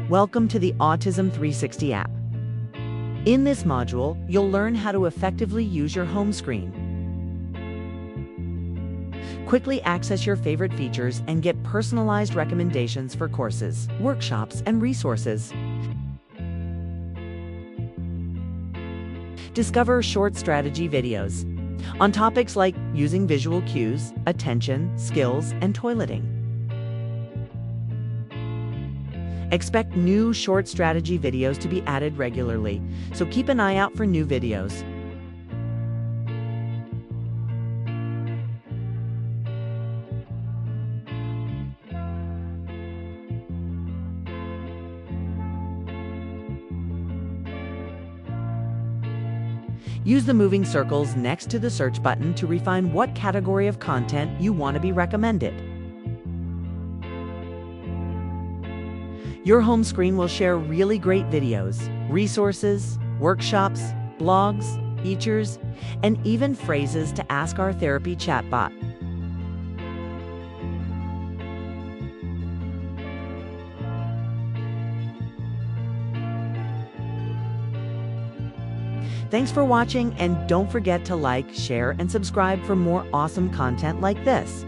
Welcome to the Autism 360 app. In this module, you'll learn how to effectively use your home screen. Quickly access your favorite features and get personalized recommendations for courses, workshops, and resources. Discover short strategy videos on topics like using visual cues, attention, skills, and toileting. Expect new short strategy videos to be added regularly, so keep an eye out for new videos. Use the moving circles next to the search button to refine what category of content you want to be recommended. Your home screen will share really great videos, resources, workshops, blogs, features, and even phrases to ask our therapy chatbot. Thanks for watching, and don't forget to like, share, and subscribe for more awesome content like this.